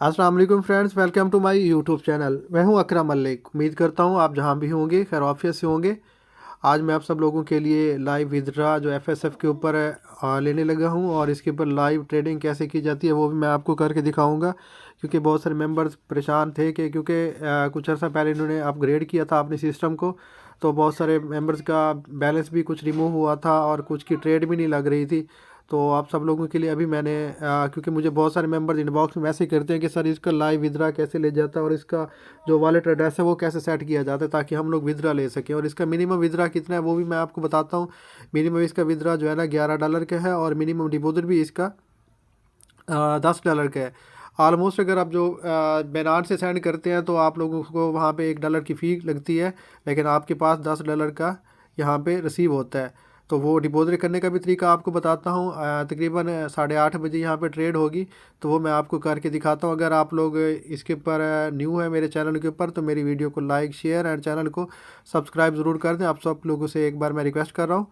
अस्सलाम वालेकुम friends, welcome to my YouTube channel. मैं हूं अकरम मलिक। उम्मीद करता हूं आप जहां भी होंगे खैर आफियत से होंगे। आज मैं आप सब लोगों के लिए लाइव विदड्रा जो एफएसएफ के ऊपर लेने लगा हूं और इसके ऊपर लाइव ट्रेडिंग कैसे की जाती है वो भी मैं आपको करके दिखाऊंगा। क्योंकि बहुत सारे मेंबर्स परेशान थे कि क्योंकि कुछ अर्सा पहले इन्होंने अपग्रेड किया था अपने सिस्टम को। तो बहुत सारे मेंबर्स का बैलेंस भी कुछ रिमूव हुआ था और कुछ की ट्रेड भी नहीं लग रही थी। तो आप सब लोगों के लिए अभी मैंने क्योंकि मुझे बहुत सारे मेंबर्स इनबॉक्स में मैसेज करते हैं कि सर इसका लाइव विदड्रा कैसे ले जाता है और इसका जो वॉलेट एड्रेस है वो कैसे सेट किया जाता है ताकि हम लोग विदड्रा ले सकें। और इसका मिनिमम विदड्रा कितना है वो भी मैं आपको बताता हूँ। मिनिमम इसका विदड्रा जो है ना $11 का है और मिनिमम डिपॉजिट भी इसका $10 का है। ऑलमोस्ट अगर आप जो बैनान से सेंड करते हैं तो आप लोगों को वहाँ पे $1 की फ़ी लगती है, लेकिन आपके पास $10 का यहाँ पे रिसीव होता है। तो वो डिपॉजिट करने का भी तरीका आपको बताता हूँ। तकरीबन 8:30 बजे यहाँ पे ट्रेड होगी, तो वो मैं आपको करके दिखाता हूँ। अगर आप लोग इसके ऊपर न्यू है मेरे चैनल के ऊपर तो मेरी वीडियो को लाइक शेयर एंड चैनल को सब्सक्राइब ज़रूर कर दें। आप सब लोगों से एक बार मैं रिक्वेस्ट कर रहा हूँ।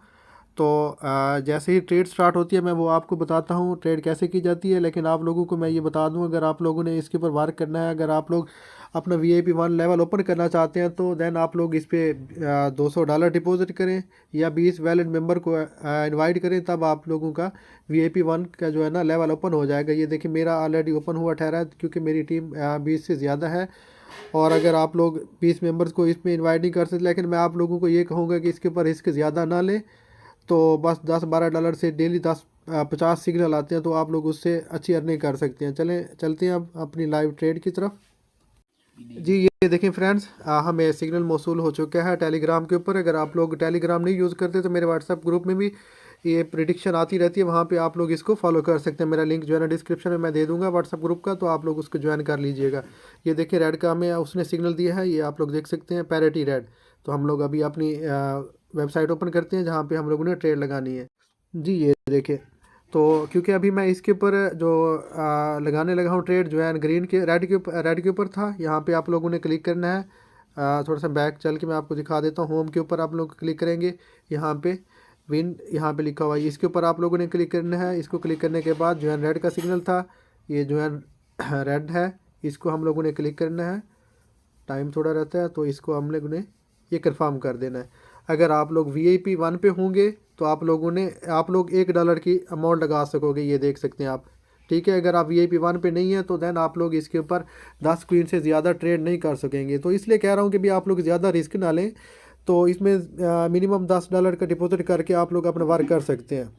तो जैसे ही ट्रेड स्टार्ट होती है मैं वो आपको बताता हूँ ट्रेड कैसे की जाती है। लेकिन आप लोगों को मैं ये बता दूँ, अगर आप लोगों ने इसके ऊपर वर्क करना है, अगर आप लोग अपना VIP 1 लेवल ओपन करना चाहते हैं तो देन आप लोग इस पर $200 डिपॉजिट करें या 20 वैलिड मेंबर को इनवाइट करें, तब आप लोगों का VIP 1 का जो है ना लेवल ओपन हो जाएगा। ये देखिए मेरा ऑलरेडी ओपन हुआ ठहरा है क्योंकि मेरी टीम 20 से ज़्यादा है। और अगर आप लोग 20 मेंबर्स को इसमें इनवाइट नहीं कर सकते, लेकिन मैं आप लोगों को ये कहूँगा कि इसके ऊपर रिस्क ज़्यादा ना लें। तो बस $10-12 से डेली 10-50 सिग्नल आते हैं तो आप लोग उससे अच्छी अर्निंग कर सकते हैं। चलते हैं अब अपनी लाइव ट्रेड की तरफ। जी ये देखें फ्रेंड्स, हमें सिग्नल मौसूल हो चुका है टेलीग्राम के ऊपर। अगर आप लोग टेलीग्राम नहीं यूज़ करते तो मेरे व्हाट्सएप ग्रुप में भी ये प्रिडिक्शन आती रहती है, वहाँ पे आप लोग इसको फॉलो कर सकते हैं। मेरा लिंक जो है ना डिस्क्रिप्शन में मैं दे दूंगा व्हाट्सएप ग्रुप का, तो आप लोग उसको ज्वाइन कर लीजिएगा। ये देखिए रेड का हमें उसने सिग्नल दिया है, ये आप लोग देख सकते हैं पैरिटी रेड। तो हम लोग अभी अपनी वेबसाइट ओपन करते हैं जहाँ पर हम लोगों ने ट्रेड लगानी है। जी ये देखिए, तो क्योंकि अभी मैं इसके ऊपर जो लगाने लगा हूँ ट्रेड जो है ग्रीन के रेड के ऊपर था, यहाँ पे आप लोगों ने क्लिक करना है। थोड़ा सा बैक चल के मैं आपको दिखा देता हूँ। होम के ऊपर आप लोग क्लिक करेंगे, यहाँ पे विन यहाँ पे लिखा हुआ है, इसके ऊपर आप लोगों ने क्लिक करना है। इसको क्लिक करने के बाद जो है रेड का सिग्नल था, ये जो है रेड है, इसको हम लोगों ने क्लिक करना है। टाइम थोड़ा रहता है तो इसको हम लोगों ने ये कंफर्म कर देना है। अगर आप लोग VIP 1 पे होंगे तो आप लोग $1 की अमाउंट लगा सकोगे, ये देख सकते हैं आप। ठीक है, अगर आप VIP 1 पे नहीं है तो देन आप लोग इसके ऊपर 10 क्वीन से ज़्यादा ट्रेड नहीं कर सकेंगे। तो इसलिए कह रहा हूँ कि भी आप लोग ज़्यादा रिस्क ना लें। तो इसमें मिनिमम $10 का डिपॉजिट करके आप लोग अपना वर्क कर सकते हैं।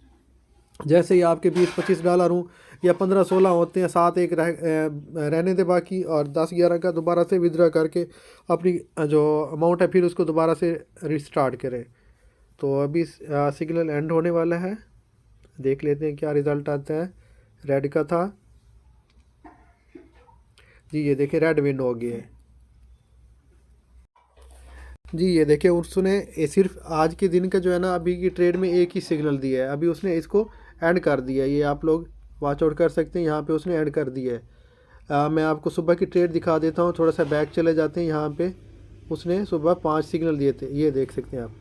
जैसे ही आपके $20-25 हों या 15-16 होते हैं, 7 एक रहने दे बाकी, और 10-11 का दोबारा से विदड्रा करके अपनी जो अमाउंट है फिर उसको दोबारा से रिस्टार्ट करें। तो अभी सिग्नल एंड होने वाला है, देख लेते हैं क्या रिज़ल्ट आता है। रेड का था जी, ये देखिए रेड विन हो गया है। जी ये देखिए उसने ये सिर्फ आज के दिन का जो है ना अभी की ट्रेड में एक ही सिग्नल दिया है, अभी उसने इसको ऐड कर दिया है। ये आप लोग वॉच आउट कर सकते हैं, यहाँ पे उसने ऐड कर दिया है। मैं आपको सुबह की ट्रेड दिखा देता हूँ। थोड़ा सा बैक चले जाते हैं, यहाँ पे उसने सुबह 5 सिग्नल दिए थे, ये देख सकते हैं आप।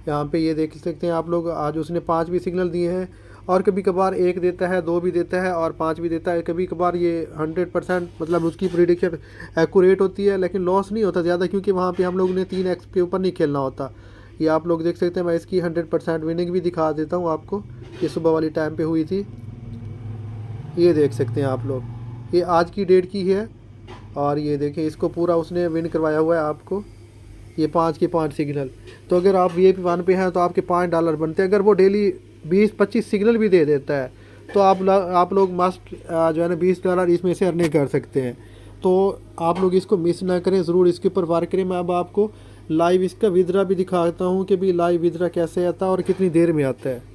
यहाँ पे ये देख सकते हैं आप लोग, आज उसने 5 भी सिग्नल दिए हैं। और कभी कभार 1 देता है, 2 भी देता है और 5 भी देता है। कभी कभार ये 100% मतलब उसकी प्रिडिक्शन एक्यूरेट होती है, लेकिन लॉस नहीं होता ज़्यादा क्योंकि वहाँ पे हम लोग ने 3x के ऊपर नहीं खेलना होता। ये आप लोग देख सकते हैं, मैं इसकी 100% विनिंग भी दिखा देता हूँ आपको। ये सुबह वाली टाइम पर हुई थी, ये देख सकते हैं आप लोग, ये आज की डेट की है। और ये देखें इसको पूरा उसने विन करवाया हुआ है आपको, ये 5 के 5 सिग्नल। तो अगर आप VIP 1 पे हैं तो आपके $5 बनते हैं। अगर वो डेली 20-25 सिग्नल भी दे देता है तो आप लोग मस्ट जो है ना $20 इसमें से अर्निंग कर सकते हैं। तो आप लोग इसको मिस ना करें, ज़रूर इसके ऊपर वर्क करें। मैं अब आपको लाइव इसका विदड्रा भी दिखाता हूँ कि भी लाइव विदड्रा कैसे आता है और कितनी देर में आता है।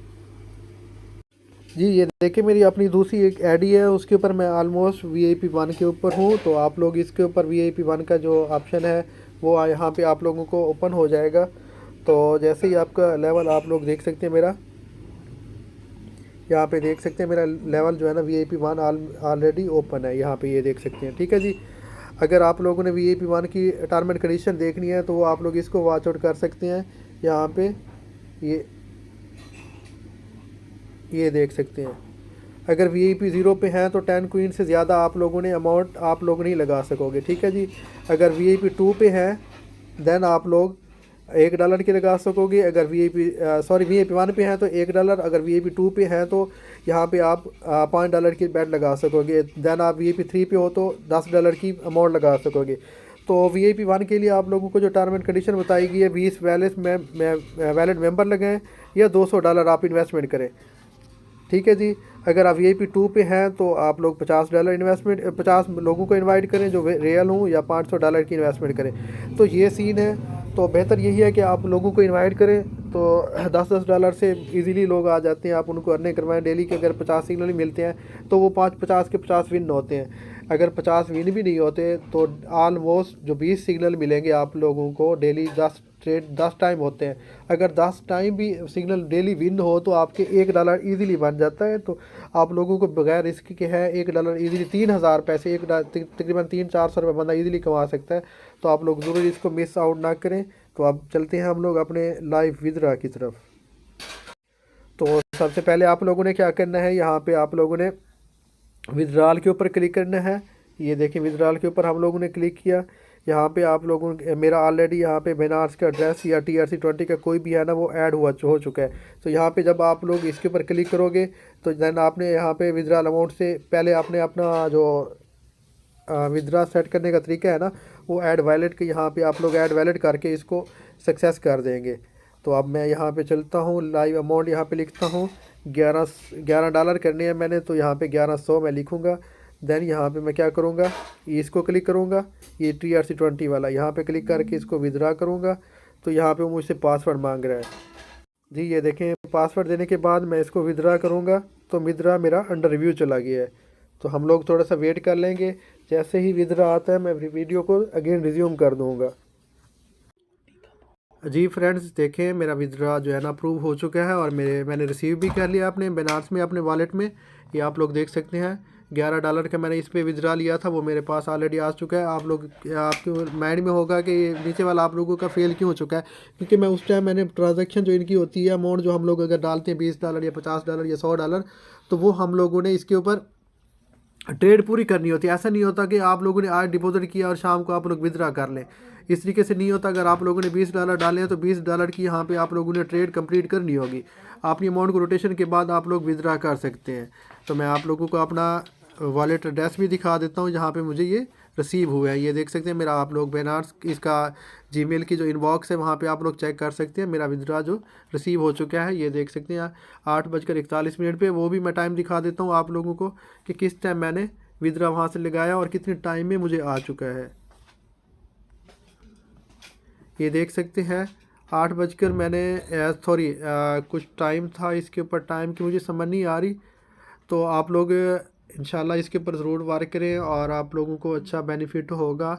जी ये देखिए मेरी अपनी दूसरी एक आईडी है, उसके ऊपर मैं ऑलमोस्ट VIP 1 के ऊपर हूँ। तो आप लोग इसके ऊपर VIP 1 का जो ऑप्शन है वो यहाँ पे आप लोगों को ओपन हो जाएगा। तो जैसे ही आपका लेवल आप लोग देख सकते हैं, मेरा यहाँ पे देख सकते हैं मेरा लेवल जो है ना VIP 1 ऑलरेडी ओपन है, यहाँ पे ये देख सकते हैं। ठीक है जी, अगर आप लोगों ने VIP 1 की टर्म एंड कंडीशन देखनी है तो वो आप लोग इसको वॉच आउट कर सकते हैं। यहाँ पे ये देख सकते हैं। अगर वीआईपी 0 पे हैं तो 10 क्वीन से ज़्यादा आप लोगों ने अमाउंट आप लोग नहीं लगा सकोगे, ठीक है जी। अगर वीआईपी 2 पे हैं देन आप लोग $1 की लगा सकोगे। अगर वीआईपी 1 पे हैं तो $1, अगर वीआईपी 2 पे हैं तो यहाँ पे आप $5 की बेट लगा सकोगे। देन आप वीआईपी 3 पे हो तो $10 की अमाउंट लगा सकोगे। तो वीआईपी 1 के लिए आप लोगों को जो टर्म एंड कंडीशन बताई गई है, 20 वैलिड मेंबर लगाएं या $200 आप इन्वेस्टमेंट करें, ठीक है जी। अगर आप वीआईपी 2 पे हैं तो आप लोग $50 इन्वेस्टमेंट 50 लोगों को इनवाइट करें जो रियल हों, या $500 की इन्वेस्टमेंट करें। तो ये सीन है। तो बेहतर यही है कि आप लोगों को इनवाइट करें तो $10 से इजीली लोग आ जाते हैं। आप उनको अर्निंग करवाएं डेली के। अगर 50 सिग्नल मिलते हैं तो वो 50 के 50 विन होते हैं। अगर 50 विन भी नहीं होते तो ऑलमोस्ट जो 20 सिग्नल मिलेंगे आप लोगों को डेली, 10 टाइम होते हैं। अगर 10 टाइम भी सिग्नल डेली विन हो तो आपके $1 ईज़िली बन जाता है। तो आप लोगों को बगैर रिस्क के है $1 ईज़िली 3000 पैसे, तकरीबन 300-400 रुपये बंदा ईज़िली कमा सकता है। तो आप लोग ज़रूर इसको मिस आउट ना करें। तो अब चलते हैं हम लोग अपने लाइव विदड्रॉ की तरफ। तो सबसे पहले आप लोगों ने क्या करना है, यहाँ पे आप लोगों ने विदड्रॉल के ऊपर क्लिक करना है। ये देखिए विदड्रॉल के ऊपर हम लोगों ने क्लिक किया। यहाँ पे आप लोगों मेरा ऑलरेडी यहाँ पे बाइनेंस का एड्रेस या TRC20 का कोई भी है ना वो ऐड हो चुका है। तो यहाँ पे जब आप लोग इसके ऊपर क्लिक करोगे तो देन आपने यहाँ पे विदड्रॉल अमाउंट से पहले आपने अपना जो विदड्रॉ सेट करने का तरीका है ना वो ऐड वैलेट के यहाँ पे आप लोग ऐड वैलेट करके इसको सक्सेस कर देंगे। तो अब मैं यहाँ पे चलता हूँ, लाइव अमाउंट यहाँ पे लिखता हूँ। $11 करने हैं मैंने, तो यहाँ पे 1100 मैं लिखूँगा। देन यहाँ पे मैं क्या करूँगा, इसको क्लिक करूँगा, ये TRC20 वाला यहाँ पे क्लिक करके इसको विदड्रॉ करूँगा। तो यहाँ पे मुझसे पासवर्ड मांग रहा है जी। ये देखें पासवर्ड देने के बाद मैं इसको विदड्रॉ करूँगा तो विदड्रॉ मेरा अंडर रिव्यू चला गया है। तो हम लोग थोड़ा सा वेट कर लेंगे। जैसे ही विदड्रॉ आता है मैं वीडियो को अगेन रिज्यूम कर दूँगा। जी फ्रेंड्स देखें मेरा विदड्रॉ जो है ना अप्रूव हो चुका है और मैंने रिसीव भी कर लिया अपने बाइनेंस में, अपने वॉलेट में। ये आप लोग देख सकते हैं $11 का मैंने इस पर विदड्रॉ लिया था, वो मेरे पास ऑलरेडी आ चुका है। आपके माइंड में होगा कि ये नीचे वाला आप लोगों का फेल क्यों हो चुका है, क्योंकि मैं उस टाइम मैंने ट्रांजैक्शन जो इनकी होती है अमाउंट जो हम लोग अगर डालते हैं $20 या $50 या $100, तो वो हम लोगों ने इसके ऊपर ट्रेड पूरी करनी होती है। ऐसा नहीं होता कि आप लोगों ने आज डिपॉजिट किया और शाम को आप लोग विदड्रॉ कर लें, इस तरीके से नहीं होता। अगर आप लोगों ने $20 डाले हैं तो $20 की यहाँ पे आप लोगों ने ट्रेड कंप्लीट करनी होगी। अपनी अमाउंट को रोटेशन के बाद आप लोग विदड्रॉ कर सकते हैं। तो मैं आप लोगों को अपना वॉलेट एड्रेस भी दिखा देता हूँ जहाँ पे मुझे ये रिसीव हुआ है। ये देख सकते हैं मेरा, आप लोग बाइनेंस इसका जीमेल की जो इनबॉक्स है वहाँ पे आप लोग चेक कर सकते हैं। मेरा विदड्रॉ जो रिसीव हो चुका है ये देख सकते हैं 8:41 पे। वो भी मैं टाइम दिखा देता हूँ आप लोगों को कि किस टाइम मैंने विदड्रॉ वहाँ से लगाया और कितने टाइम में मुझे आ चुका है। ये देख सकते हैं 8 बजकर मैंने कुछ टाइम था इसके ऊपर, टाइम की मुझे समझ नहीं आ रही। तो आप लोग इंशाल्लाह इसके ऊपर ज़रूर वर्क करें और आप लोगों को अच्छा बेनिफिट होगा।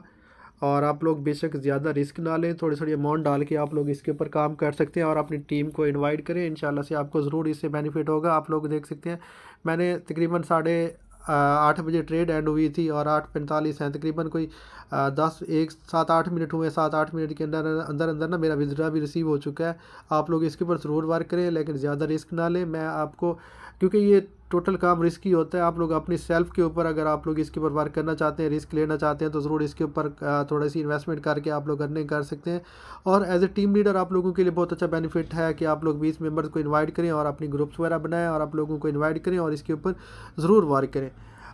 और आप लोग बेशक ज़्यादा रिस्क ना लें, थोड़ी थोड़ी अमाउंट डाल के आप लोग इसके ऊपर काम कर सकते हैं और अपनी टीम को इनवाइट करें। इंशाल्लाह से आपको ज़रूर इससे बेनिफिट होगा। आप लोग देख सकते हैं मैंने तकरीबन 8:30 बजे ट्रेड एंड हुई थी और 8:45 हैं, तकरीबन कोई 7-8 मिनट हुए। 7-8 मिनट के अंदर ना मेरा विदड्रॉ भी रिसीव हो चुका है। आप लोग इसके ऊपर ज़रूर वर्क करें लेकिन ज़्यादा रिस्क ना लें। मैं आपको, क्योंकि ये टोटल काम रिस्की होता है, आप लोग अपनी सेल्फ के ऊपर अगर आप लोग इसके ऊपर वर्क करना चाहते हैं, रिस्क लेना चाहते हैं, तो ज़रूर इसके ऊपर थोड़ी सी इन्वेस्टमेंट करके आप लोग अर्निंग कर सकते हैं। और एज ए टीम लीडर आप लोगों के लिए बहुत अच्छा बेनिफिट है कि आप लोग 20 मेंबर्स को इनवाइट करें और अपनी ग्रुप्स वगैरह बनाएं और आप लोगों को इन्वाइट करें और इसके ऊपर ज़रूर वर्क करें।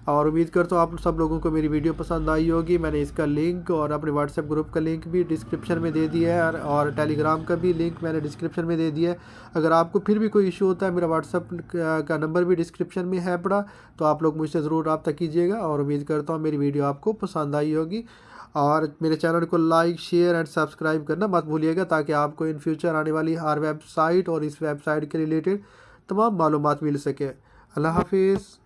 और उम्मीद करता हूँ आप सब लोगों को मेरी वीडियो पसंद आई होगी। मैंने इसका लिंक और अपने व्हाट्सएप ग्रुप का लिंक भी डिस्क्रिप्शन में दे दिया है और टेलीग्राम का भी लिंक मैंने डिस्क्रिप्शन में दे दिया है। अगर आपको फिर भी कोई इशू होता है, मेरा व्हाट्सएप का नंबर भी डिस्क्रिप्शन में है पड़ा, तो आप लोग मुझसे ज़रूर रब्ता कीजिएगा। और उम्मीद करता हूँ मेरी वीडियो आपको पसंद आई होगी और मेरे चैनल को लाइक शेयर एंड सब्सक्राइब करना मत भूलिएगा, ताकि आपको इन फ्यूचर आने वाली हर वेबसाइट और इस वेबसाइट के रिलेटेड तमाम मालूमात मिल सके। अल्लाह हाफिज़।